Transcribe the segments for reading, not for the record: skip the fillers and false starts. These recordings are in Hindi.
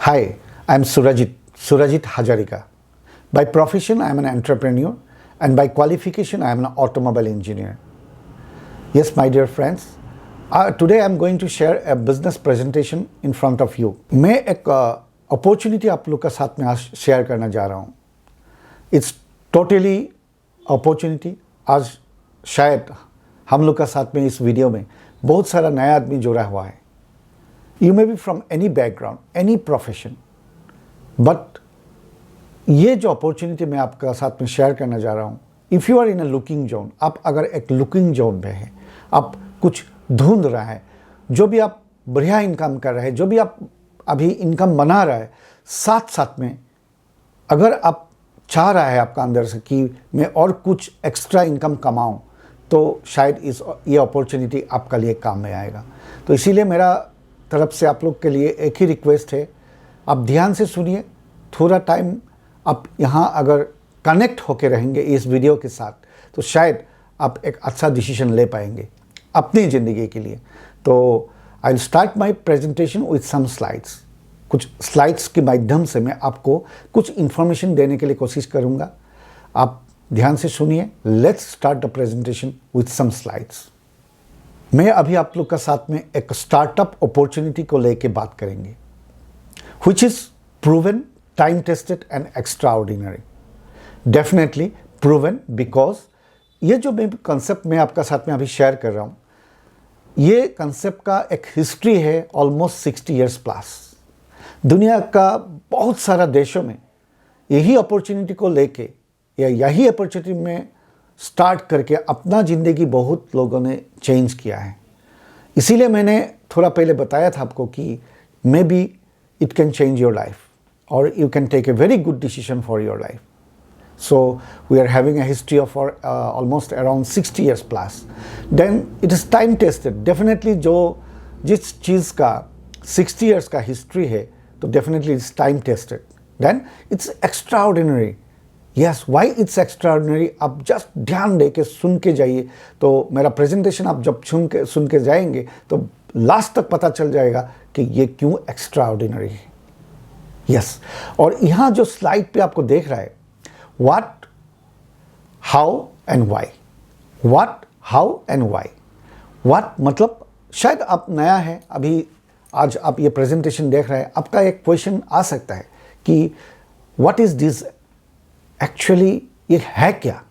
Hi, I'm Surajit Hajarika. By profession, I'm an entrepreneur, and by qualification, I'm an automobile engineer. Yes, my dear friends, today I'm going to share a business presentation in front of you. मैं एक अपॉर्चुनिटी आप लोग का साथ में आज शेयर करना जा रहा हूँ. It's totally opportunity. आज शायद हम लोग का साथ में इस वीडियो में बहुत सारा नया आदमी जुड़ा हुआ है. You may be from any background, any profession, but ये जो अपॉर्चुनिटी मैं आपका साथ में शेयर करना जा रहा हूँ, if you are in a looking zone, आप अगर एक लुकिंग जोन में हैं, आप कुछ ढूंढ रहा है, जो भी आप बढ़िया इनकम कर रहे हैं, जो भी आप अभी इनकम बना रहा है, साथ साथ में अगर आप चाह रहा है आपका अंदर से कि मैं और कुछ एक्स्ट्रा इनकम कमाऊँ, तो शायद ये अपॉर्चुनिटी आपका लिए काम में आएगा. तो इसीलिए मेरा तरफ से आप लोग के लिए एक ही रिक्वेस्ट है, आप ध्यान से सुनिए. थोड़ा टाइम आप यहाँ अगर कनेक्ट होके रहेंगे इस वीडियो के साथ, तो शायद आप एक अच्छा डिसीजन ले पाएंगे अपनी ज़िंदगी के लिए. तो I will start my presentation with some slides. कुछ स्लाइड्स के माध्यम से मैं आपको कुछ इन्फॉर्मेशन देने के लिए कोशिश करूँगा. आप ध्यान से सुनिए. Let's start the presentation with some slides. मैं अभी आप लोग का साथ में एक स्टार्टअप अपॉर्चुनिटी को लेके बात करेंगे, which is proven, time tested and extraordinary. Definitely proven because ये जो मैं कंसेप्ट मैं आपका साथ में अभी शेयर कर रहा हूँ, ये कंसेप्ट का एक हिस्ट्री है ऑलमोस्ट 60 years प्लस. दुनिया का बहुत सारा देशों में यही अपॉर्चुनिटी को लेके या यही अपॉर्चुनिटी में स्टार्ट करके अपना ज़िंदगी बहुत लोगों ने चेंज किया है. इसीलिए मैंने थोड़ा पहले बताया था आपको कि maybe it can change your life और you can take a very good decision for your life. So we are having a history of almost around 60 years plus. Then it is time tested. Definitely जिस चीज़ का 60 years का हिस्ट्री है, तो definitely it's time tested. Then it's extraordinary. Yes, why it's extraordinary, आप जस्ट ध्यान दे के सुन के जाइए. तो मेरा प्रेजेंटेशन आप जब सुन के जाएंगे तो लास्ट तक पता चल जाएगा कि ये क्यों एक्स्ट्राऑर्डिनरी है. यस, और यहाँ जो स्लाइड पे आपको देख रहा है, what, how and why. What, how and why. What मतलब शायद आप नया है, अभी आज आप ये प्रेजेंटेशन देख रहे हैं, आपका एक क्वेश्चन आ सकता है कि व्हाट इज़ दिस एक्चुअली, ये है क्या.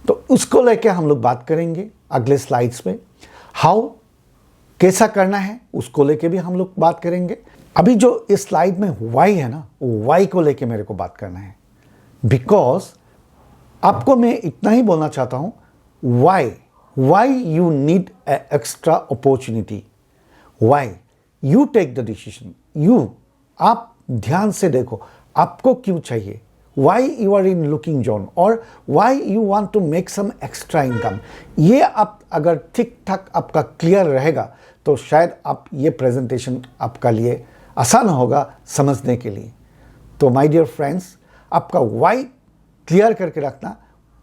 तो उसको लेके हम लोग बात करेंगे अगले स्लाइड्स में. हाउ, कैसा करना है, उसको लेके भी हम लोग बात करेंगे. अभी जो इस स्लाइड में वाई है ना, वाई को लेके मेरे को बात करना है. बिकॉज आपको मैं इतना ही बोलना चाहता हूँ, why you need a extra opportunity. Why you take the decision. आप ध्यान से देखो आपको क्यों चाहिए. Why you are in looking zone or why you want to make some extra income. ये आप अगर ठीक ठाक आपका क्लियर रहेगा, तो शायद आप ये प्रेजेंटेशन आपका लिए आसान होगा समझने के लिए. तो माय डियर फ्रेंड्स, आपका वाई क्लियर करके रखना,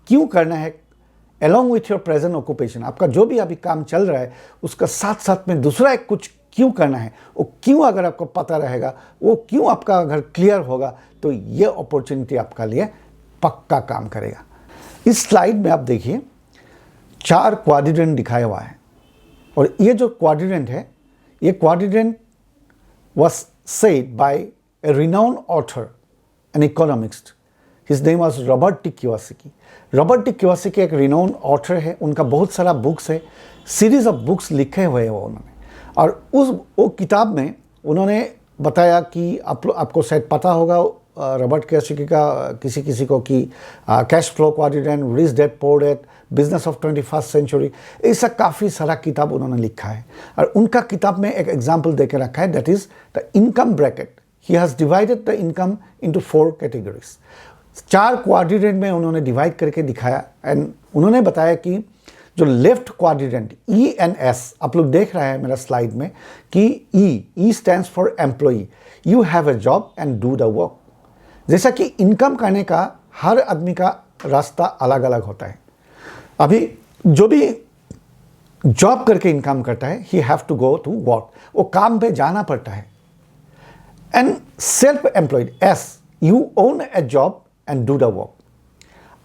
क्यों करना है, along with your present occupation. आपका जो भी अभी काम चल रहा है, उसका साथ साथ में दूसरा एक कुछ क्यों करना है, वो क्यों अगर आपको पता रहेगा, वो क्यों आपका अगर क्लियर होगा, तो ये अपॉर्चुनिटी आपका लिए पक्का काम करेगा. इस स्लाइड में आप देखिए 4 क्वाड्रेंट दिखाया हुआ है. और ये जो क्वाड्रेंट है, ये quadrant was said bye A renowned author and economist. His name was Robert T Kiyosaki. Robert T Kiyosaki एक रिनाउंड ऑथर है. उनका बहुत सारा बुक्स है, सीरीज ऑफ बुक्स लिखे हुए हैं वो उन्होंने. और वो किताब में उन्होंने बताया कि आपको शायद पता होगा रॉबर्ट कियोसाकी का किसी को कि cash flow quadrant, rich dad poor dad, business of 21st century, ऐसा काफ़ी सारा किताब उन्होंने लिखा है. और उनका किताब में एक एग्जाम्पल दे के रखा है, that is the income bracket. He has divided the income into 4 categories. 4 quadrant में उन्होंने डिवाइड करके दिखाया. एंड उन्होंने बताया कि जो लेफ्ट क्वाड्रेंट ENS, आप लोग देख रहे हैं मेरा स्लाइड में कि E stands for employee. You have a job and do the work. जैसा कि इनकम करने का हर आदमी का रास्ता अलग अलग होता है. अभी जो भी जॉब करके इनकम करता है, he have to go to work. वो काम पे जाना पड़ता है. And self employed, S, you own a job and do the work.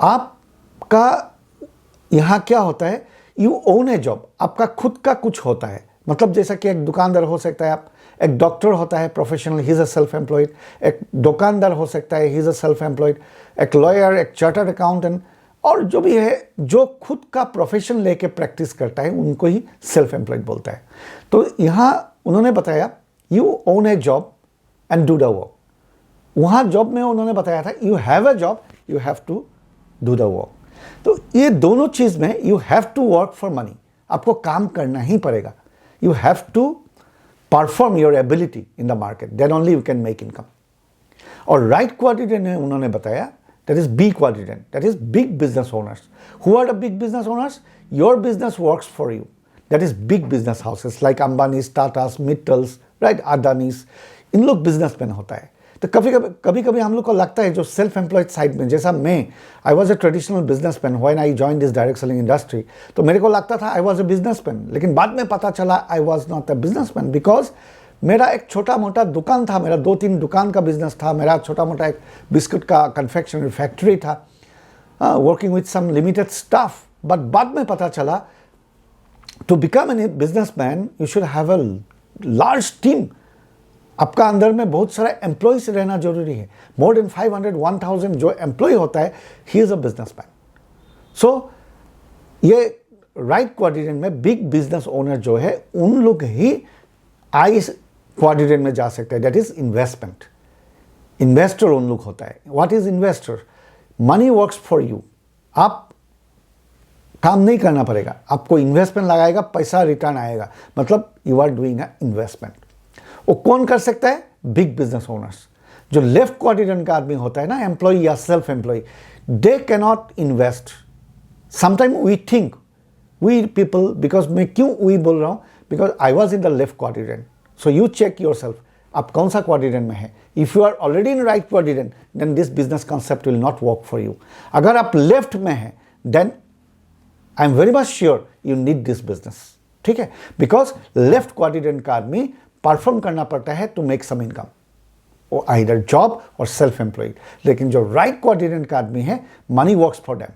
आपका यहाँ क्या होता है, यू ओन ए जॉब, आपका खुद का कुछ होता है। मतलब जैसा कि एक दुकानदार हो सकता है, आप एक डॉक्टर होता है professional, he is a self employed. एक दुकानदार हो सकता है, he is a self employed. एक लॉयर, एक चार्टर्ड अकाउंटेंट, और जो भी है जो खुद का प्रोफेशन लेके प्रैक्टिस करता है उनको ही सेल्फ एम्प्लॉयड बोलता है। तो यहाँ उन्होंने बताया you own a job and do the work. वहाँ जॉब में उन्होंने बताया था you have a job, you have to do the work. तो ये दोनों चीज़ में you have to work for money, आपको काम करना ही पड़ेगा। You have to perform your ability in the market, then only you can make income. और राइट क्वाड्रेंट में उन्होंने बताया that is B quadrant, that is big business owners. Who are the big business owners? Your business works for you. That is big business houses like Ambani's, Tata's, Mittals, right, Adani's. इन लोग बिजनेसमैन होता है। तो कभी कभी हम लोग को लगता है जो सेल्फ एम्प्लॉयड साइड में, जैसा मैं, I was a traditional businessman when I join this direct selling industry, तो मेरे को लगता था आई वॉज अ बिजनेसमैन, लेकिन बाद में पता चला I was not a businessman, because मेरा एक छोटा मोटा दुकान था, मेरा 2-3 दुकान का बिजनेस था, मेरा छोटा मोटा एक बिस्कुट का कन्फेक्शनरी फैक्ट्री था, working with some limited staff. But बाद में पता चला to become an businessman you should have a large team. आपका अंदर में बहुत सारा एम्प्लॉयज रहना जरूरी है। मोर देन 500-1000 जो एम्प्लॉय होता है, he is a businessman. So ये राइट क्वाड्रेंट में बिग बिजनेस ओनर जो है उन लोग ही आई क्वाड्रेंट में जा सकते हैं, दैट इज इन्वेस्टमेंट। इन्वेस्टर उन लोग होता है। What is investor? Money works for you, आप काम नहीं करना पड़ेगा, आपको इन्वेस्टमेंट लगाएगा, पैसा रिटर्न आएगा, मतलब you are doing a investment. वो कौन कर सकता है? Big business owners. जो लेफ्ट क्वाड्रेंट का आदमी होता है ना, एम्प्लॉय या self employ, they cannot invest. Sometime we think, we people, because मैं क्यों वी बोल रहा हूं, because I was in the left quadrant. So you check your self, आप कौन सा क्वाड्रेंट में है। If you are already in right quadrant, then this business concept will not work for you. अगर आप लेफ्ट में हैं, then I am very much sure you need this business, ठीक है, बिकॉज लेफ्ट क्वाड्रेंट का आदमी परफॉर्म करना पड़ता है टू मेक सम इनकम, और आइदर जॉब और सेल्फ एम्प्लॉयड। लेकिन जो राइट क्वाड्रेंट का आदमी है, money works for them,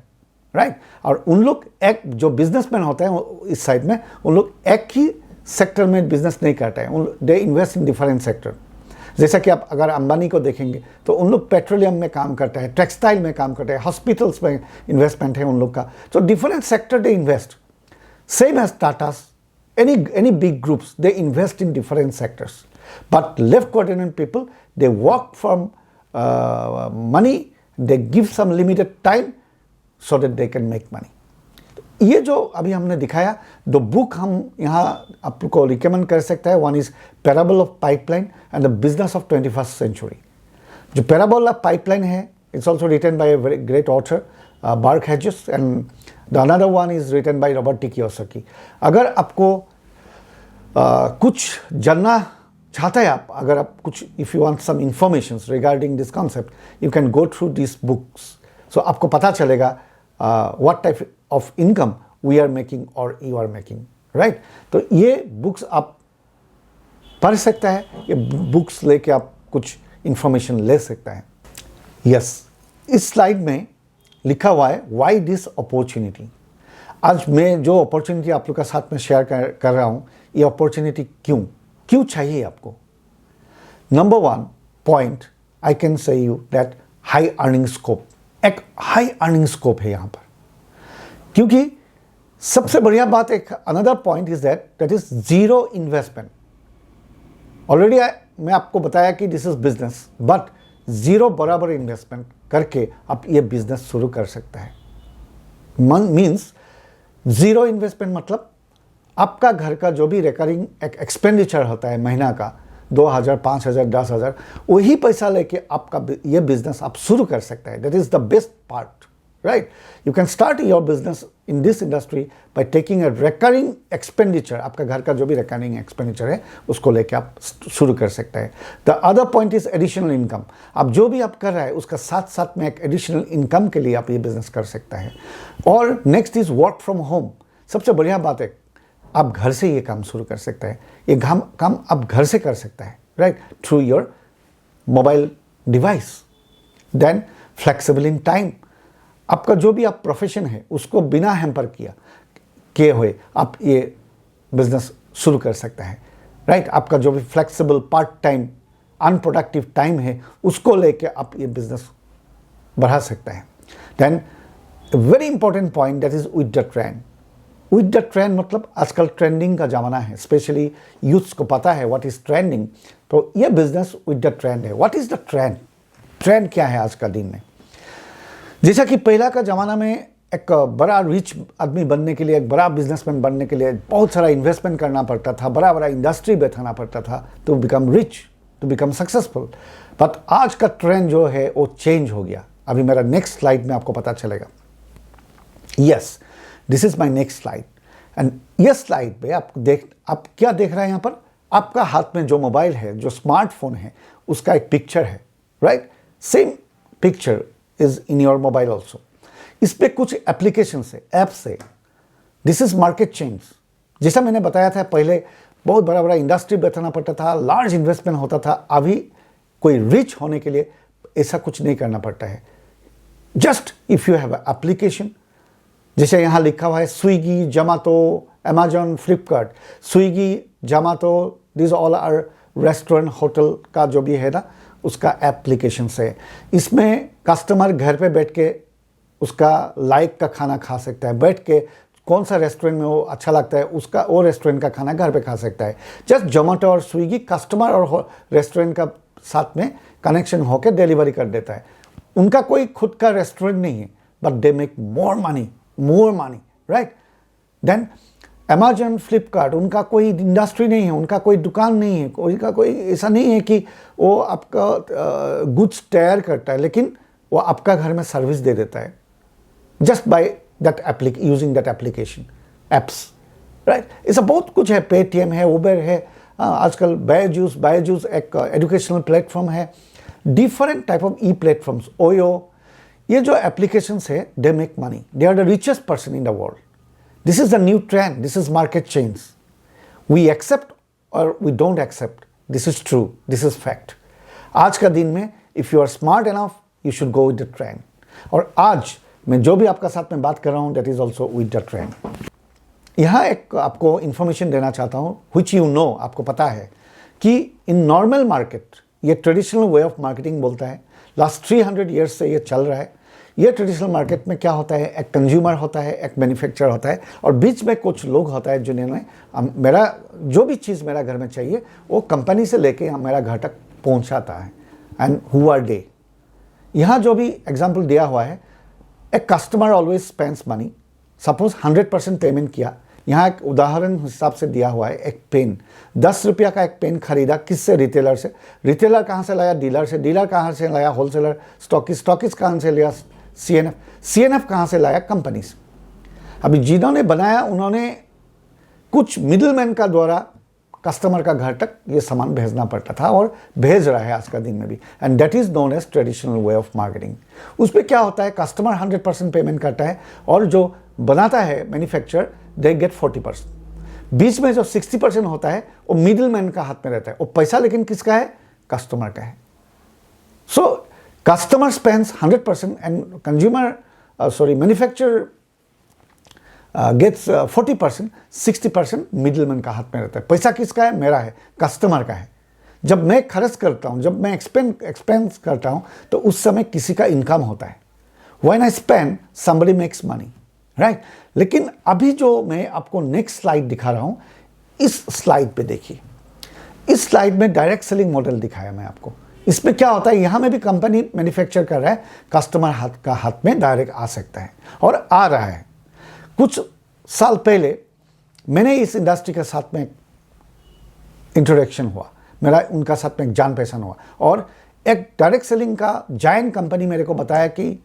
right. और उन लोग एक जो बिजनेसमैन होते हैं इस साइड में, उन लोग एक ही सेक्टर में बिजनेस नहीं करते हैं, they invest in different sector. जैसा कि आप अगर अंबानी को देखेंगे तो उन लोग पेट्रोलियम में काम करते हैं, टेक्सटाइल में काम करते हैं, हॉस्पिटल्स में इन्वेस्टमेंट है उन लोग का। तो different sector they invest, same as Tatas, any big groups, they invest in different sectors. But left quadrant people, they work from money, they give some limited time so that they can make money. ये जो अभी हमने दिखाया, दो बुक हम यहाँ आपको रिकमेंड कर सकते हैं। One is parable of pipeline and the business of 21st century. जो पैराबल ऑफ पाइपलाइन है, it's also written by a great author Burke Hedges, and the another one is written by Robert T Kiyosaki. अगर आपको कुछ जानना चाहता है, आप अगर आप कुछ, if you want some information regarding this concept, you can go through this books. So आपको पता चलेगा what type of income we are making और यू आर मेकिंग, राइट। तो ये बुक्स आप पढ़ सकता है, ये बुक्स लेके आप कुछ इंफॉर्मेशन ले सकता है। यस, इस स्लाइड में लिखा हुआ है व्हाई दिस अपॉर्चुनिटी। आज मैं जो अपॉर्चुनिटी आप लोग के साथ में शेयर कर रहा हूँ, ये अपॉर्चुनिटी क्यों चाहिए आपको। Number 1 point I can say you that high earning scope, एक हाई अर्निंग स्कोप है यहाँ पर। क्योंकि सबसे बढ़िया बात, एक another point is that is zero investment. Already मैं आपको बताया कि this is business, but zero बराबर इन्वेस्टमेंट करके आप ये बिजनेस शुरू कर सकते हैं। मीन्स जीरो इन्वेस्टमेंट मतलब आपका घर का जो भी रिकरिंग एक एक्सपेंडिचर होता है महीना का, 2000, 5000, 10,000, वही पैसा लेके आपका ये बिजनेस आप शुरू कर सकते हैं। That is the best part, right. You can start your business in this industry by taking a recurring expenditure. आपका घर का जो भी रिकरिंग एक्सपेंडिचर है उसको लेके आप शुरू कर सकते हैं। The other point is additional income. आप जो भी आप कर रहे हैं उसका साथ साथ में एक एडिशनल इनकम के लिए आप ये बिजनेस कर सकते हैं। और next is work from home. सबसे बढ़िया बात है, आप घर से ये काम शुरू कर सकते हैं। ये काम आप घर से कर सकते हैं, right, through your mobile device, then flexible in time. आपका जो भी आप प्रोफेशन है उसको बिना हैम्पर किए हुए आप ये बिजनेस शुरू कर सकते हैं, राइट। आपका जो भी flexible part time unproductive time है उसको लेके आप ये बिजनेस बढ़ा सकते हैं। Then very important point that is with the trend. With the trend मतलब आजकल ट्रेंडिंग का ज़माना है, स्पेशली यूथ्स को पता है व्हाट इज़ ट्रेंडिंग, तो ये बिजनेस विद द ट्रेंड है। What is the trend? Trend क्या है आज का दिन में? जैसा कि पहला का ज़माना में एक बड़ा रिच आदमी बनने के लिए, एक बड़ा बिजनेसमैन बनने के लिए बहुत सारा इन्वेस्टमेंट करना पड़ता था, बड़ा बड़ा इंडस्ट्री बैठाना पड़ता था to become rich, to become successful. But आज का ट्रेंड जो है वो चेंज हो गया। अभी मेरा नेक्स्ट स्लाइड में आपको पता चलेगा। Yes, this is my next slide. And ये स्लाइड पे आप क्या देख रहे हैं यहाँ पर? आपका हाथ में जो मोबाइल है, जो स्मार्टफोन है, उसका एक पिक्चर है, right. Same picture is in your mobile also. इस पे कुछ एप्लीकेशन है, ऐप्स है। This is market change. जैसा मैंने बताया था पहले, बहुत बड़ा बड़ा इंडस्ट्री बैठाना पड़ता था, लार्ज इन्वेस्टमेंट होता था। अभी कोई रिच होने के लिए ऐसा कुछ नहीं करना पड़ता है। Just if you have application, जैसे यहाँ लिखा हुआ है Swiggy, Zomato, Amazon, Flipkart. Swiggy, Zomato, this all are restaurant, hotel का जो भी है ना, उसका एप्लीकेशन है। इसमें कस्टमर घर पे बैठ के उसका लाइक का खाना खा सकता है, बैठ के कौन सा रेस्टोरेंट में वो अच्छा लगता है उसका वो रेस्टोरेंट का खाना घर पे खा सकता है। जस्ट जोमैटो और स्विगी कस्टमर और रेस्टोरेंट का साथ में कनेक्शन होकर डिलीवरी कर देता है। उनका कोई खुद का रेस्टोरेंट नहीं है, but they make more money, right. Then Amazon, Flipkart, उनका कोई इंडस्ट्री नहीं है, उनका कोई दुकान नहीं है, उनका कोई ऐसा नहीं है कि वो आपका गुड्स तैयार करता है, लेकिन वो आपका घर में सर्विस दे देता है just by that using that application apps, right. ऐसा बहुत कुछ है। पेटीएम है, उबर है, आजकल बायजूस एक एजुकेशनल प्लेटफॉर्म है। Different type of e platforms, OYO, ये जो एप्लीकेशंस है, they make money, they are the richest person in the world. This is the new trend, this is market change. We accept और we don't accept, this is true, this is fact. आज का दिन में if you are smart enough, you should go with the trend. और आज मैं जो भी आपका साथ में बात कर रहा हूं, that is also with the trend. यहाँ एक आपको इंफॉर्मेशन देना चाहता हूँ, व्हिच यू नो, आपको पता है कि इन नॉर्मल मार्केट, ये ट्रेडिशनल वे ऑफ मार्केटिंग बोलता है, लास्ट 300 ईयर्स से ये चल रहा है। ये ट्रेडिशनल मार्केट में क्या होता है, एक कंज्यूमर होता है, एक मैन्युफैक्चरर होता है, और बीच में कुछ लोग होता है जिन्होंने मेरा जो भी चीज़ मेरा घर में चाहिए वो कंपनी से लेके मेरा घर तक पहुंचाता है। And who are they? यहाँ जो भी एग्जाम्पल दिया हुआ है, एक customer always spends money. Suppose 100% payment किया। यहाँ एक उदाहरण हिसाब से दिया हुआ है, एक पेन, 10 रुपया का एक पेन खरीदा, किससे? रिटेलर से। रिटेलर कहाँ से लाया? डीलर से। डीलर कहाँ से लाया? होलसेलर। स्टॉकिस्ट कहाँ से लिया? सीएनएफ कहाँ से लाया? कंपनी से। अभी जिन्होंने बनाया उन्होंने कुछ मिडलमैन का द्वारा कस्टमर का घर तक ये सामान भेजना पड़ता था, और भेज रहा है आज का दिन में भी। And that is known as traditional way of marketing. उस पर क्या होता है, कस्टमर 100% पेमेंट करता है, और जो बनाता है मैन्युफैक्चरर, दे गेट 40%। बीच में जो 60% होता है वो मिडलमैन का हाथ में रहता है। वो पैसा लेकिन किसका है? कस्टमर का है। So customer spends 100% and manufacturer gets 40%, 60% middleman का हाथ में रहता है। पैसा किसका है? मेरा है, कस्टमर का है। जब मैं खर्च करता हूँ, जब मैं एक्सपेंस करता हूँ, तो उस समय किसी का इनकम होता है। When I spend, somebody makes money, right. लेकिन अभी जो मैं आपको नेक्स्ट स्लाइड दिखा रहा हूँ, इस स्लाइड पे देखिए। इस स्लाइड में डायरेक्ट सेलिंग मॉडल दिखाया मैं आपको। इसमें क्या होता है, यहाँ में भी कंपनी मैन्युफैक्चर कर रहा है, कस्टमर हाथ में डायरेक्ट आ सकता है, और आ रहा है। कुछ साल पहले मैंने इस इंडस्ट्री के साथ में इंट्रोडक्शन हुआ, मेरा उनका साथ में जान पहचान हुआ, और एक डायरेक्ट सेलिंग का जायंट कंपनी मेरे को बताया कि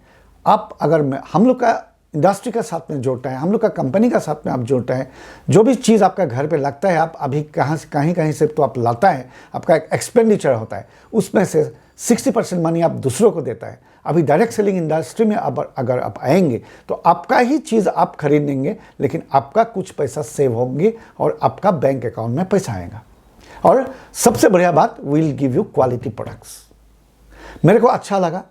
आप अगर हम लोग का इंडस्ट्री का साथ में जोड़ता है, हम लोग का कंपनी का साथ में आप जोड़ता है, जो भी चीज़ आपका घर पे लगता है, आप अभी कहीं से तो आप लाता है, आपका एक एक्सपेंडिचर होता है, उसमें से 60% मनी आप दूसरों को देता है। अभी डायरेक्ट सेलिंग इंडस्ट्री में अगर आप आएंगे तो आपका ही चीज़ आप खरीदेंगे, लेकिन आपका कुछ पैसा सेव होंगे और आपका बैंक अकाउंट में पैसा आएगा। और सबसे बढ़िया बात, we will give you quality products. मेरे को अच्छा लगा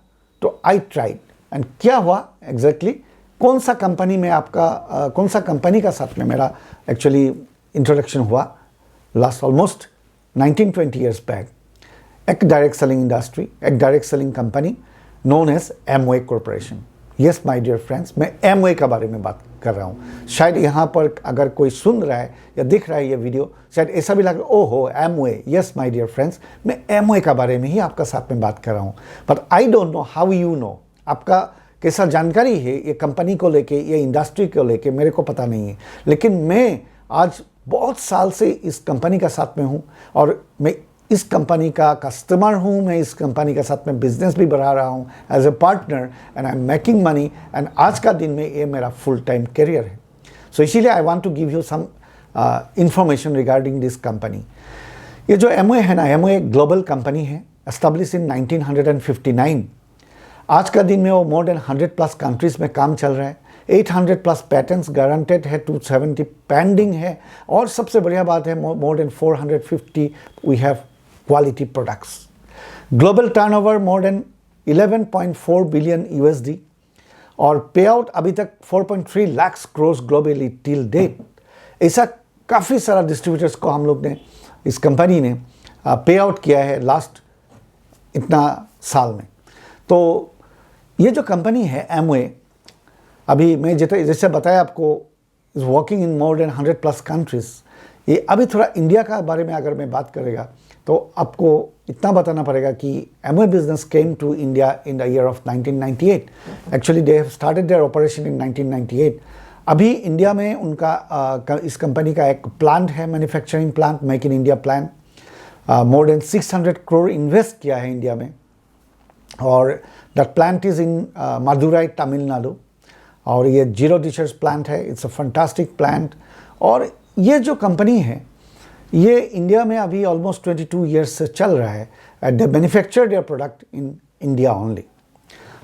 तो आई ट्राइड। एंड क्या हुआ एग्जैक्टली, कौन सा कंपनी का साथ में मेरा एक्चुअली इंट्रोडक्शन हुआ लास्ट ऑलमोस्ट 19-20 ईयर्स बैक। एक डायरेक्ट सेलिंग इंडस्ट्री, एक direct selling company known as Amway corporation. Yes my dear friends, मैं एमवे के बारे में बात कर रहा हूँ। शायद यहाँ पर अगर कोई सुन रहा है या दिख रहा है ये वीडियो, शायद ऐसा भी लग रहा है ओहो Amway. Yes my dear friends, मैं एमवे के बारे में ही आपका साथ में बात कर रहा हूँ। But I don't know how you know, आपका कैसा जानकारी है ये कंपनी को लेके, ये इंडस्ट्री को लेके, मेरे को पता नहीं है। लेकिन मैं आज बहुत साल से इस कंपनी का साथ में हूँ और मैं इस कंपनी का कस्टमर हूँ, मैं इस कंपनी के साथ में बिजनेस भी बढ़ा रहा हूँ as a partner, and I am making money. And आज का दिन में ये मेरा फुल टाइम करियर है। सो इसीलिए I want to give you some information regarding this company. ये जो एमवे है ना, एमवे ग्लोबल कंपनी है, एस्टेब्लिश इन 1959। आज का दिन में वो मोर देन 100+ कंट्रीज में काम चल रहा है। 800+ पैटेंट्स गारंटेड है, 270 पेंडिंग है, और सबसे बढ़िया बात है more than 450 we have quality products. Global turnover more than 11.4 billion USD, और पे आउट अभी तक 4.3 lakh crore globally till date. ऐसा काफ़ी सारा डिस्ट्रीब्यूटर्स को हम लोग ने, इस कंपनी ने पे आउट किया है लास्ट इतना साल में। तो ये जो कंपनी है एमवे, अभी मैं जैसे बताया आपको, is working in more than 100+ countries. ये अभी थोड़ा इंडिया का बारे में अगर मैं बात करेगा तो आपको इतना बताना पड़ेगा कि Amway business came to India in the year of 1998। Actually they have started their operation in 1998। अभी इंडिया में उनका इस कंपनी का एक प्लांट है, manufacturing plant, make in India plan. More than 600 crore invest किया है इंडिया में, और that plant is in Madurai Tamil Nadu, और ये जीरो डिशर्स प्लांट है। It's a fantastic plant. और ये जो कंपनी है ये इंडिया में अभी ऑलमोस्ट 22 ईयर्स से चल रहा है। They manufacture their product in India only.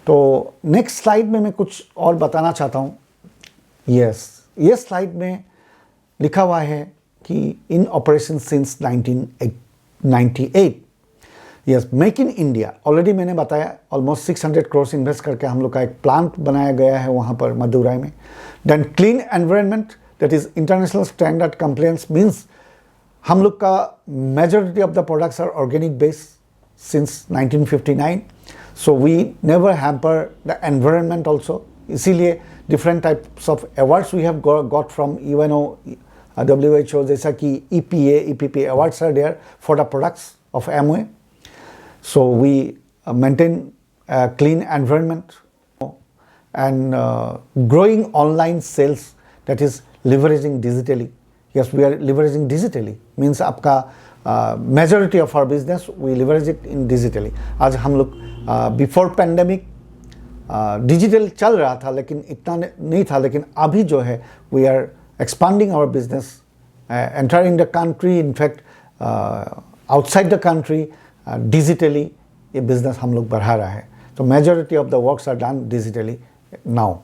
तो नेक्स्ट स्लाइड में मैं कुछ और बताना चाहता हूँ। यस, ये स्लाइड में लिखा हुआ है कि इन operation since 1998। Yes, make in India, already मैंने बताया ऑलमोस्ट 600 करोड़ इन्वेस्ट करके हम लोग का एक प्लांट बनाया गया है वहाँ पर मदुराई में। Then clean environment, that is international standard compliance, means हम लोग का majority of the products are organic based since 1959। So we never hamper the environment also. इसीलिए different types of awards we have got from UNO, WHO, जैसा कि EPA, EPP awards are there for the products of Amway. So we maintain a clean environment and growing online sales, that is leveraging digitally. Yes, we are leveraging digitally, means आपका majority of our business we leverage it in digitally. आज हम लोग before pandemic डिजिटल चल रहा था लेकिन इतना नहीं था, लेकिन अभी जो है we are expanding our business, entering the country, in fact outside the country, digitally ये बिजनेस हम लोग बढ़ा रहा है। तो majority of the works are done digitally now.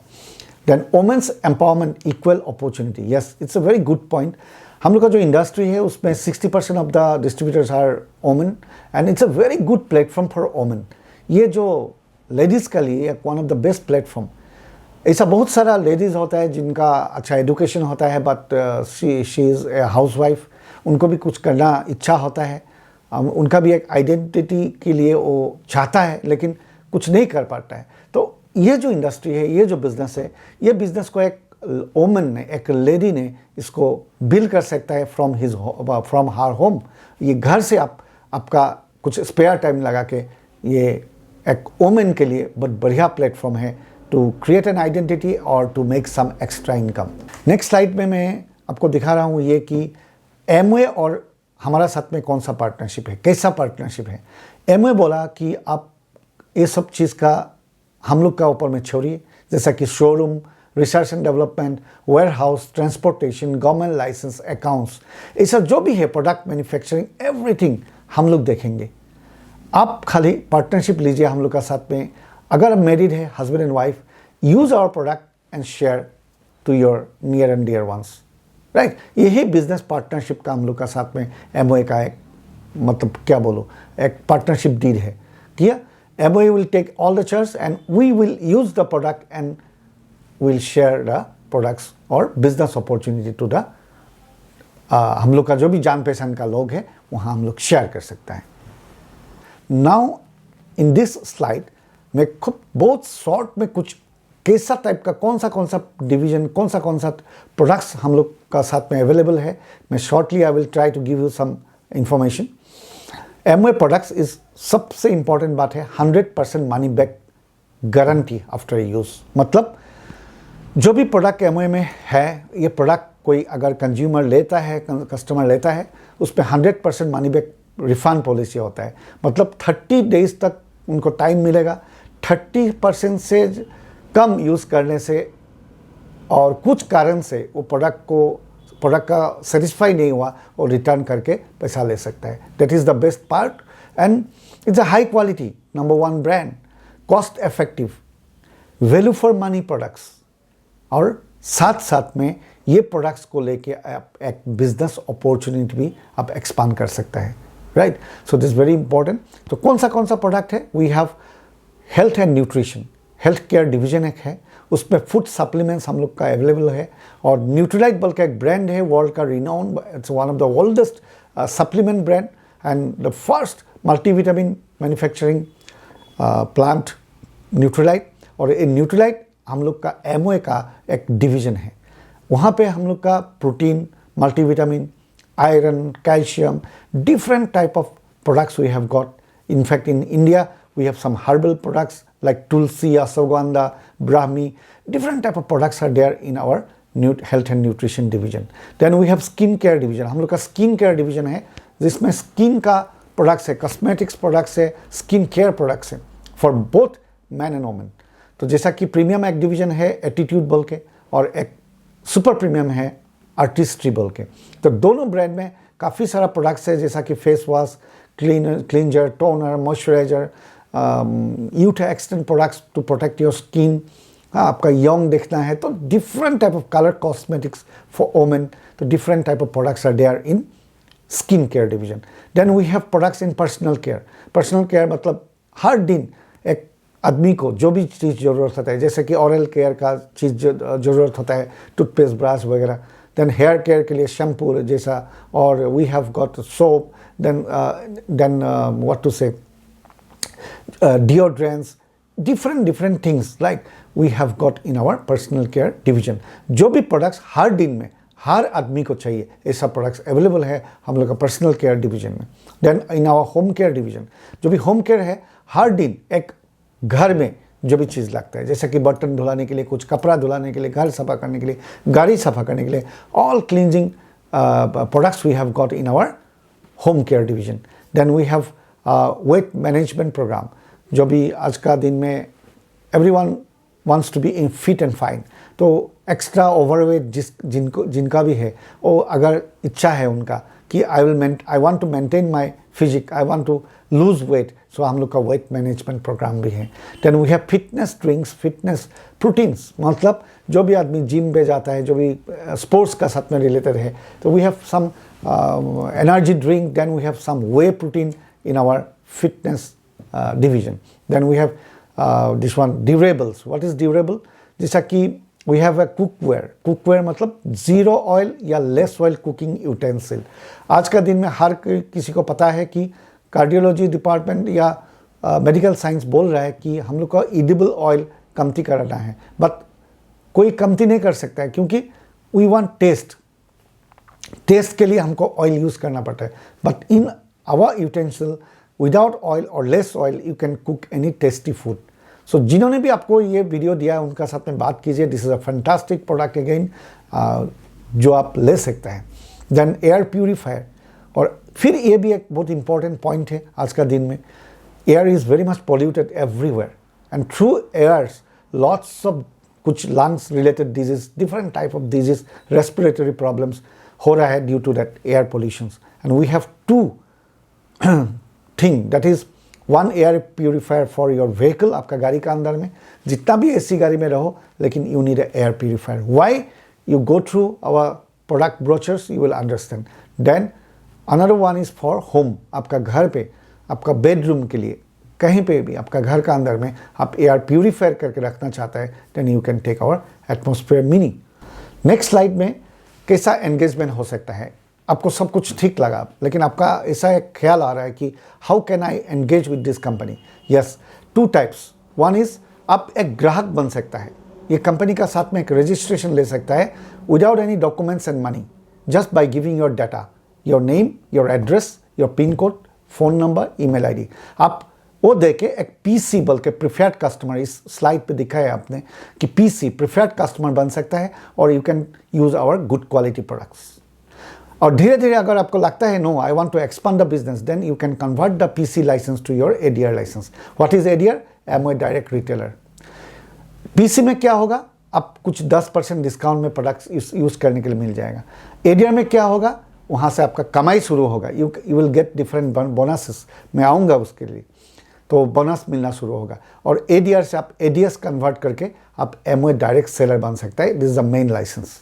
Then womens empowerment, equal opportunity. Yes, it's a very good point. हम लोग का जो इंडस्ट्री है उसमें 60% of the distributors are women, and it's a very good platform for women. ये जो लेडीज़ के लिए one of the best platform. ऐसा बहुत सारा लेडीज़ होता है जिनका अच्छा एजुकेशन होता है, but she is a house wife, उनको भी कुछ करना इच्छा होता है, उनका भी एक आइडेंटिटी के लिए वो चाहता है लेकिन कुछ नहीं कर पाता है। तो ये जो इंडस्ट्री है, ये जो बिज़नेस है, ये बिज़नेस को एक वोमन ने, एक लेडी ने इसको बिल्ड कर सकता है फ्रॉम हर होम। ये घर से आपका कुछ स्पेयर टाइम लगा के, ये एक वोमेन के लिए बहुत बढ़िया प्लेटफॉर्म है टू क्रिएट एन आइडेंटिटी और to make some extra income. Next slide में मैं आपको दिखा रहा हूँ ये कि एमवे और हमारा साथ में कौन सा पार्टनरशिप है, कैसा पार्टनरशिप है। एमवे बोला कि आप ये सब चीज़ का हम लोग का ऊपर में छोड़िए, जैसा कि showroom, research and development, warehouse, transportation, government license, accounts, ऐसा जो भी है, प्रोडक्ट मैन्युफैक्चरिंग, एवरीथिंग हम लोग देखेंगे। आप खाली पार्टनरशिप लीजिए हम लोग का साथ में। अगर आप मैरिड है, husband and wife, use our product and share to your near and dear ones, right. यही बिजनेस पार्टनरशिप का हम लोग का साथ में एमवे का एक, मतलब क्या बोलो, एक पार्टनरशिप डील है किया। MOA will take all the charge and we will use the product and we'll share the products or business opportunity to the हम लोग का जो भी जान पहचान का लोग है वहाँ हम लोग शेयर कर सकते हैं. नाउ इन दिस स्लाइड मैं खुद बहुत शॉर्ट में कुछ कैसा टाइप का कौन सा डिवीजन कौन सा प्रोडक्ट्स हम लोग का साथ में अवेलेबल है, मैं shortly I will try to give you some information. MOA products is सबसे इंपॉर्टेंट बात है 100% money back guarantee after use. मतलब जो भी प्रोडक्ट MOA में है, ये प्रोडक्ट कोई अगर कंज्यूमर लेता है, कस्टमर लेता है, उस पर 100% मनी बैक रिफंड पॉलिसी होता है. मतलब 30 डेज तक उनको टाइम मिलेगा. 30% से कम यूज़ करने से और कुछ कारण से वो प्रोडक्ट का सेटिस्फाई नहीं हुआ और रिटर्न करके पैसा ले सकता है. That is the best part and it's a high quality number 1 brand, cost effective, value for money products. और साथ साथ में ये प्रोडक्ट्स को लेके आप एक बिजनेस अपॉर्चुनिटी भी आप एक्सपांड कर सकता है. Right, so this very important. तो कौन सा प्रोडक्ट है? We have health and nutrition, health care division एक है, उसमें फूड सप्लीमेंट्स हम लोग का अवेलेबल है. और न्यूट्रीलाइट बल्कि एक ब्रांड है वर्ल्ड का renowned, it's one of the oldest supplement brand and the first multivitamin manufacturing plant Nutrilite. और ये न्यूट्रीलाइट हम लोग का MOA का एक डिवीजन है. वहाँ पे हम लोग का protein, multivitamin, iron, calcium, different type of products we have got. In fact, in India, we have some herbal products like tulsi, ashwagandha, brahmi. Different type of products are there in our health and nutrition division. Then we have skin care division. हम लोग का skin care division है जिसमें skin का products है, cosmetics products है, skin care products है for both man and woman. तो जैसा कि प्रीमियम एक डिवीजन है एटीट्यूड बोल के और एक सुपर प्रीमियम है आर्टिस्ट्री बोल के. तो दोनों ब्रांड में काफ़ी सारा प्रोडक्ट्स है जैसा कि face wash, cleanser, toner, moisturiser, youth extent products to protect your skin. आपका यंग देखना है तो different type of colour cosmetics for women. तो different type of products are there in skin care division. Then we have products in personal care. Personal care मतलब हर दिन एक आदमी को जो भी चीज़ ज़रूरत होता है, जैसे कि ऑरल केयर का चीज़ ज़रूरत होता है, टूथपेस्ट, ब्रश वगैरह. देन हेयर केयर के लिए शैम्पू जैसा, और we have got soap, then what to say deodorants, different things like we have got in our personal care division. जो भी प्रोडक्ट्स हर दिन में हर आदमी को चाहिए ऐसा प्रोडक्ट्स अवेलेबल है हम लोग का पर्सनल केयर डिवीजन में. Then in our home care division, जो भी होम केयर है, हर दिन एक घर में जो भी चीज़ लगता है, जैसे कि बर्तन धुलाने के लिए, कुछ कपड़ा धुलाने के लिए, घर सफा करने के लिए, गाड़ी सफा करने के लिए, all cleansing products we have got in our home care division. Then we have weight management programme. जो भी आज का दिन में everyone wants to be in fit and fine. तो एक्स्ट्रा ओवरवेट जिनका भी है, वो अगर इच्छा है उनका कि I want to maintain my physique, I want to lose weight, so हम लोग का वेट मैनेजमेंट प्रोग्राम भी है. Then we have fitness drinks, fitness proteins. मतलब जो भी आदमी जिम पे जाता है, जो भी स्पोर्ट्स का साथ में रिलेटेड है, तो we have some energy drink. Then we have some whey protein in our fitness division. Then we have this one durables. What is durable? जैसा कि we have a cookware. Cookware मतलब जीरो ऑयल या लेस ऑयल कुकिंग यूटेंसिल. आज का दिन में हर किसी को पता है कि कार्डियोलॉजी डिपार्टमेंट या मेडिकल साइंस बोल रहा है कि हम लोग का एडिबल ऑयल कमती करना है, बट कोई कमती नहीं कर सकता है क्योंकि वी वांट टेस्ट के लिए हमको ऑयल यूज़ करना पड़ता है. But in our utensil without oil और less oil you can cook any tasty food. So जिन्होंने भी आपको ये वीडियो दिया है उनका साथ में बात कीजिए. This is a fantastic product again जो आप ले सकते हैं. Then air purifier. और फिर ये भी एक बहुत इंपॉर्टेंट पॉइंट है आज का दिन में. Air is very much polluted everywhere and through airs lots of कुछ lungs related disease, different type of disease, respiratory problems हो रहा है due to that air pollutions. And we have two thing, that is one air purifier for your vehicle. आपका गाड़ी का अंदर में जितना भी एसी गाड़ी में रहो, लेकिन you need air purifier. Why? You go through our product brochures, you will understand. Then another one is for home. आपका घर पे, आपका बेडरूम के लिए कहीं पे भी आपका घर का अंदर में आप एयर प्यूरीफायर करके रखना चाहता है, then you can take our atmosphere mini. Next slide में कैसा एंगेजमेंट हो सकता है। आपको सब कुछ ठीक लगा, लेकिन आपका ऐसा एक ख्याल आ रहा है कि how can I engage with this company. Yes, 2 types. One is आप एक ग्राहक बन सकता है, ये कंपनी का साथ में एक रजिस्ट्रेशन ले सकता है without any documents and money, just by giving your data, your name, your address, your pin code, phone number, email ID. आप वो देके एक पीसी बल्कि प्रिफर्ड कस्टमर, इस स्लाइड पे दिखाया आपने कि पीसी प्रिफर्ड कस्टमर बन सकता है और you can use our good quality products. और धीरे धीरे अगर आपको लगता है no I want to expand the business, then you can convert the PC license to your ADR license. What is ADR? Amway direct retailer. PC में क्या होगा, आप कुछ 10% डिस्काउंट में प्रोडक्ट्स यूज़ करने के लिए मिल जाएगा। एडीआर में क्या होगा, वहाँ से आपका कमाई शुरू होगा, you will get different bonuses. मैं आऊँगा उसके लिए, तो बोनस मिलना शुरू होगा। और एडीआर से आप एडीएस कन्वर्ट करके आप एमवे डायरेक्ट सेलर बन सकता है। This is the main license.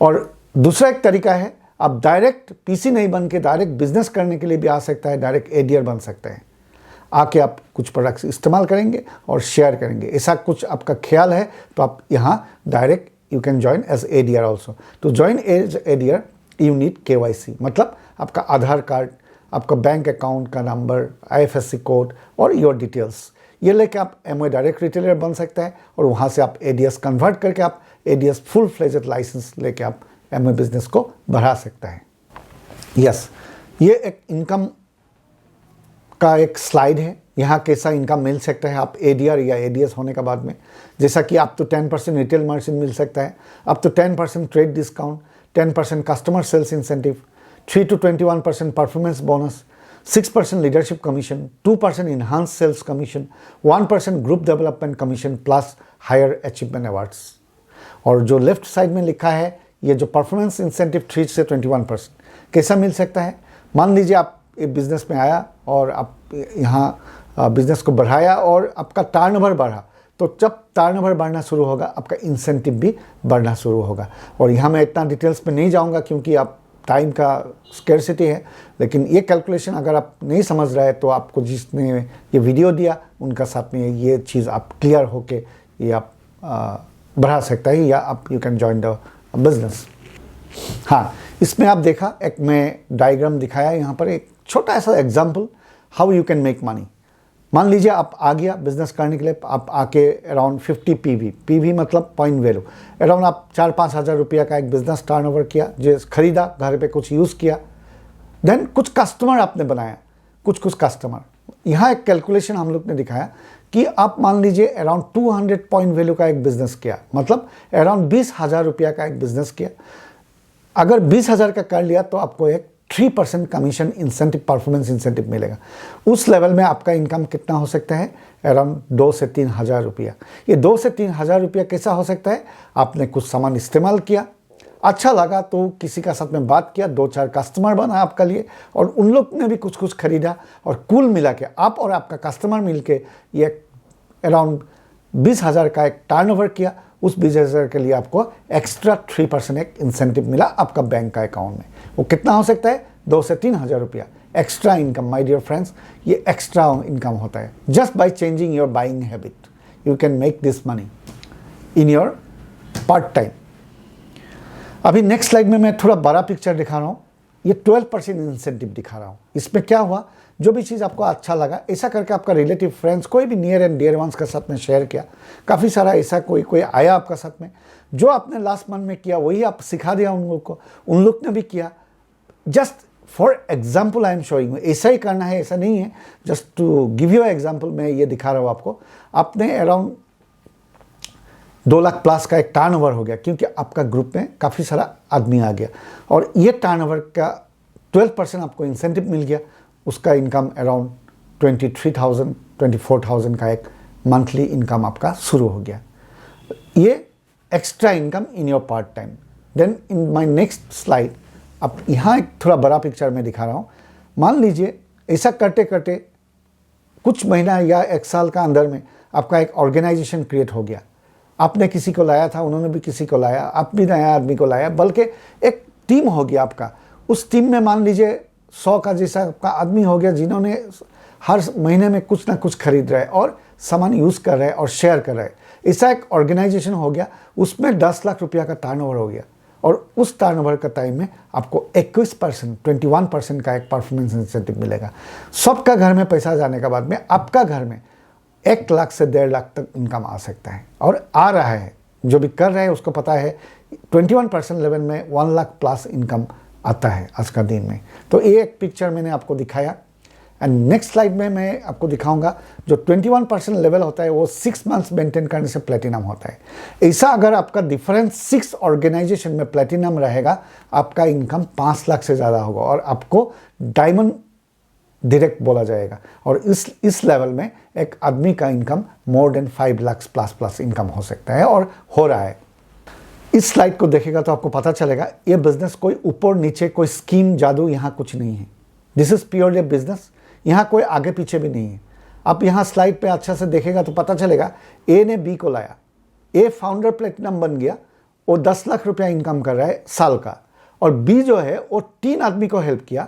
और दूसरा एक तरीका है, आप डायरेक्ट पीसी नहीं बन के डायरेक्ट बिजनेस करने के लिए भी आ सकता है, डायरेक्ट एडीआर बन सकता है। आके आप कुछ प्रोडक्ट्स इस्तेमाल करेंगे और शेयर करेंगे, ऐसा कुछ आपका ख्याल है तो आप यहाँ direct you can join as ADR also. To join as ADR you need KYC, मतलब आपका आधार कार्ड, आपका बैंक अकाउंट का नंबर, आईएफएससी कोड और योर डिटेल्स, ये लेके आप एमवे डायरेक्ट रिटेलर बन सकता है। और वहाँ से आप एडीएस कन्वर्ट करके आप एडीएस फुल फ्लेजेड लाइसेंस लेके आप एमवे बिजनेस को बढ़ा सकता है। यस, ये एक इनकम का एक स्लाइड है, यहाँ कैसा इनकम मिल सकता है आप एडीआर या एडीएस होने के बाद में। जैसा कि आप तो 10% रिटेल मार्जिन मिल सकता है, अब तो 10% trade discount, 10% customer sales incentive, 3 to 21% performance bonus, 6% leadership commission, 2% enhance sales commission, 1% group development commission plus higher achievement awards. और जो लेफ्ट साइड में लिखा है, ये जो परफॉर्मेंस इंसेंटिव 3 से 21% कैसा मिल सकता है। मान लीजिए आप एक बिजनेस में आया और आप यहाँ बिजनेस को बढ़ाया और आपका टर्नओवर बढ़ा, तो जब टर्नओवर बढ़ना शुरू होगा आपका इंसेंटिव भी बढ़ना शुरू होगा। और यहाँ मैं इतना डिटेल्स में नहीं जाऊँगा क्योंकि आप टाइम का स्कैर्सिटी है, लेकिन ये कैलकुलेशन अगर आप नहीं समझ रहे हैं तो आपको जिसने ये वीडियो दिया उनका साथ में ये चीज़ आप क्लियर होके ये आप बढ़ा सकता है या आप you can join the business. हाँ, इसमें आप देखा एक मैं डायग्राम दिखाया, यहाँ पर एक छोटा ऐसा example how you can make money. मान लीजिए आप आ गया बिजनेस करने के लिए, आप आके अराउंड 50 पीवी मतलब पॉइंट वैल्यू, अराउंड आप 4-5 हज़ार रुपया का एक बिजनेस टर्नओवर किया, जो खरीदा, घर पे कुछ यूज़ किया, देन कुछ कस्टमर आपने बनाया, कुछ कस्टमर। यहाँ एक कैलकुलेशन हम लोग ने दिखाया कि आप मान लीजिए अराउंड 200 पॉइंट वैल्यू का एक बिजनेस किया, मतलब अराउंड 20,000 रुपया का एक बिजनेस किया। अगर 20,000 का कर लिया तो आपको एक 3% कमीशन इंसेंटिव, परफॉर्मेंस इंसेंटिव मिलेगा। उस लेवल में आपका इनकम कितना हो सकता है, अराउंड 2 से 3 हज़ार रुपया। ये 2 से 3 हज़ार रुपया कैसा हो सकता है, आपने कुछ सामान इस्तेमाल किया, अच्छा लगा तो किसी का साथ में बात किया, 2-4 कस्टमर बना आपका लिए और उन लोग ने भी कुछ खरीदा और कुल मिला के आप और आपका कस्टमर मिल के ये अराउंड 20,000 का एक टर्नओवर किया। उस 20,000 के लिए आपको एक्स्ट्रा 3% एक इंसेंटिव मिला आपका बैंक का अकाउंट में। वो कितना हो सकता है, 2 से 3 हज़ार रुपया extra income. My dear friends, ये एक्स्ट्रा इनकम होता है। Just by changing your buying habit you can make this money in your part time. अभी नेक्स्ट स्लाइड में मैं थोड़ा बड़ा पिक्चर दिखा रहा हूँ, ये 12% इंसेंटिव दिखा रहा हूँ। इसमें क्या हुआ, जो भी चीज़ आपको अच्छा लगा ऐसा करके आपका रिलेटिव फ्रेंड्स, कोई भी नियर एंड डियर वंस के साथ में शेयर किया। काफ़ी सारा ऐसा कोई आया आपका साथ में, जो आपने लास्ट मंथ में किया वही आप सिखा दिया उन लोग को, उन लोग ने भी किया। Just for example I am showing, ऐसा ही करना है ऐसा नहीं है, just to give you example मैं ये दिखा रहा हूँ आपको। आपने अराउंड 2 लाख प्लस का एक टर्नओवर हो गया क्योंकि आपका ग्रुप में काफ़ी सारा आदमी आ गया और ये टर्नओवर का 12% आपको इंसेंटिव मिल गया। उसका इनकम अराउंड 23,000 24,000 का एक मंथली इनकम आपका शुरू हो गया। ये extra income in your part time. Then in my next slide अब यहाँ एक थोड़ा बड़ा पिक्चर में दिखा रहा हूँ। मान लीजिए ऐसा करते करते कुछ महीना या 1 साल का अंदर में आपका एक ऑर्गेनाइजेशन क्रिएट हो गया। आपने किसी को लाया था, उन्होंने भी किसी को लाया, आप भी नया आदमी को लाया, बल्कि एक टीम हो गया आपका। उस टीम में मान लीजिए 100 का जैसा आपका आदमी हो गया जिन्होंने हर महीने में कुछ ना कुछ खरीद रहा है और सामान यूज़ कर रहा है और शेयर कर रहा है। ऐसा एक ऑर्गेनाइजेशन हो गया, उसमें 10 लाख रुपया का टर्नओवर हो गया और उस टर्नओवर का टाइम में आपको 21%, 21% का एक परफॉर्मेंस इंसेंटिव मिलेगा। सबका घर में पैसा जाने के बाद में आपका घर में 1 लाख से 1.5 लाख तक इनकम आ सकता है और आ रहा है। जो भी कर रहा है उसको पता है 21% लेवल में 1 लाख प्लस इनकम आता है आज का दिन में। तो ये एक पिक्चर मैंने आपको दिखाया एंड नेक्स्ट स्लाइड में मैं आपको दिखाऊंगा जो 21% लेवल होता है वो 6 मंथ्स मेंटेन करने से प्लेटिनम होता है। ऐसा अगर आपका डिफरेंस 6 ऑर्गेनाइजेशन में प्लेटिनम रहेगा, आपका इनकम 5 लाख से ज़्यादा होगा और आपको डायमंड डायरेक्ट बोला जाएगा। और इस लेवल में एक आदमी का income more than 5 lakh plus income हो सकता है और हो रहा है। इस स्लाइड को देखेगा तो आपको पता चलेगा ये बिजनेस कोई ऊपर नीचे कोई स्कीम जादू यहाँ कुछ नहीं है। दिस इज प्योरली बिजनेस, यहाँ कोई आगे पीछे भी नहीं है। आप यहाँ स्लाइड पे अच्छा से देखेगा तो पता चलेगा ए ने बी को लाया, ए फाउंडर प्लेटिनम बन गया, वो 10 लाख रुपया इनकम कर रहा है साल का, और बी जो है वो 3 आदमी को हेल्प किया,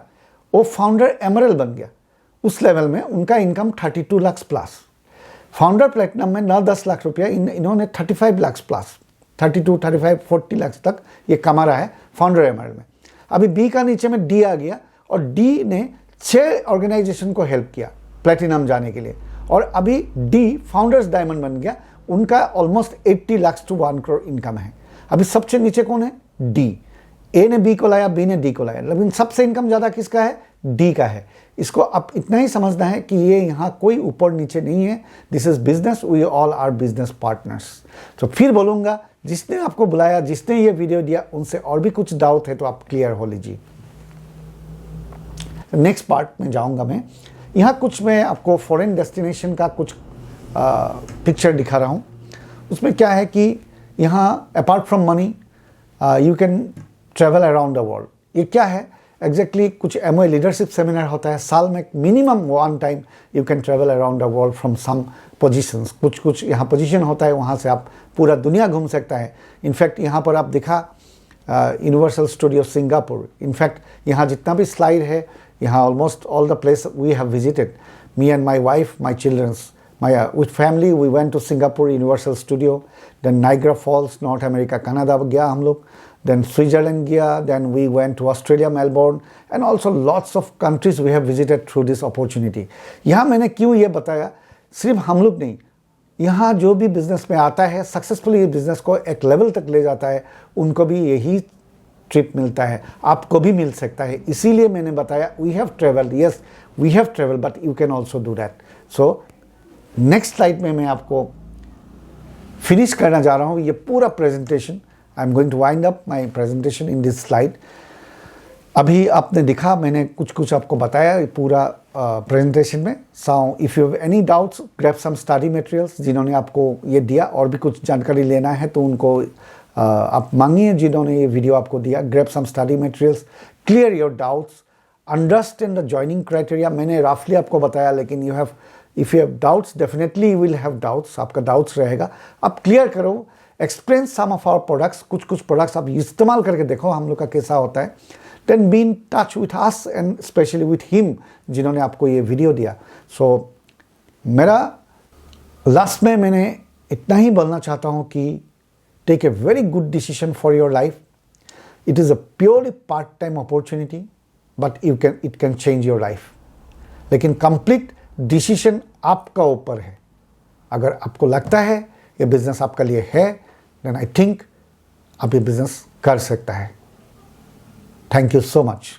वो फाउंडर एमरल्ड बन गया। उस लेवल में उनका income 32 lakh plus. Founder platinum में ना 10 लाख रुपया, इन्होंने 35 लाख प्लस, 32, 35, 40 लाख तक ये कमा रहा है फाउंडर एमरल्ड में। अभी बी का नीचे में डी आ गया और डी ने 6 ऑर्गेनाइजेशन को हेल्प किया प्लेटिनम जाने के लिए, और अभी डी फाउंडर्स डायमंड बन गया। उनका almost 80 lakh to 1 crore income है। अभी सबसे नीचे कौन है? डी। ए ने बी को लाया, बी ने डी को लाया, लेकिन सबसे इनकम ज़्यादा किसका है? डी का है। इसको अब इतना ही समझना है कि ये यहाँ कोई ऊपर नीचे नहीं है। This is business, we all are business partners. तो फिर बोलूँगा, जिसने आपको बुलाया, जिसने ये वीडियो दिया, उनसे और भी कुछ डाउट है तो आप क्लियर हो लीजिए। नेक्स्ट पार्ट में जाऊंगा मैं। यहाँ कुछ मैं आपको फॉरेन डेस्टिनेशन का कुछ पिक्चर दिखा रहा हूँ। उसमें क्या है कि यहाँ apart from money you can travel around the world. ये क्या है एग्जैक्टली? कुछ एमओए लीडरशिप सेमिनार होता है साल में, minimum 1 time you can travel around the world from some positions. कुछ यहाँ पोजीशन होता है, वहाँ से आप पूरा दुनिया घूम सकता है। इनफैक्ट यहाँ पर आप दिखा यूनिवर्सल स्टूडियो सिंगापुर। इनफैक्ट यहाँ जितना भी स्लाइड है, यहाँ almost all the place we have visited, me and my wife, my childrens, with family we went to Singapore Universal Studio, then Niagara Falls, North America, Canada गया हम लोग, then Switzerland गया, then we went to Australia, Melbourne, and also lots of countries we have visited through this opportunity. यहाँ मैंने क्यों ये बताया, सिर्फ हम लोग नहीं, यहाँ जो भी बिजनेस में आता है सक्सेसफुली बिजनेस को एक लेवल तक ले जाता है, उनको भी यही ट्रिप मिलता है, आपको भी मिल सकता है। इसीलिए मैंने बताया we have travelled, yes we have travelled, but you can also do that. So next slide में मैं आपको फिनिश करना जा रहा हूँ ये पूरा presentation. I am going to wind up my presentation in this slide. अभी आपने दिखा, मैंने कुछ आपको बताया ये पूरा प्रेजेंटेशन में। So if you have any doubts, grab some study materials. जिन्होंने आपको ये दिया और भी कुछ जानकारी लेना है तो उनको आप मांगिए, जिन्होंने ये वीडियो आपको दिया। Grab some study materials, clear your doubts, understand the joining criteria. मैंने रफली आपको बताया, लेकिन you have, if you have doubts, definitely you will have doubts, आपका डाउट्स रहेगा, आप क्लियर करो। Explain some of our products, कुछ प्रोडक्ट्स आप इस्तेमाल करके देखो हम लोग का कैसा होता है। Then be in touch with us and specially with him, जिन्होंने आपको ये वीडियो दिया। सो मेरा लास्ट में मैंने इतना ही बोलना चाहता हूँ कि take a very good decision for your life. It is a purely part time opportunity, but it can change your life. लेकिन कंप्लीट डिसीजन आपका ऊपर है। अगर आपको लगता है ये बिजनेस आपका लिए है, देन आई थिंक आप ये बिजनेस कर सकता है। Thank you so much.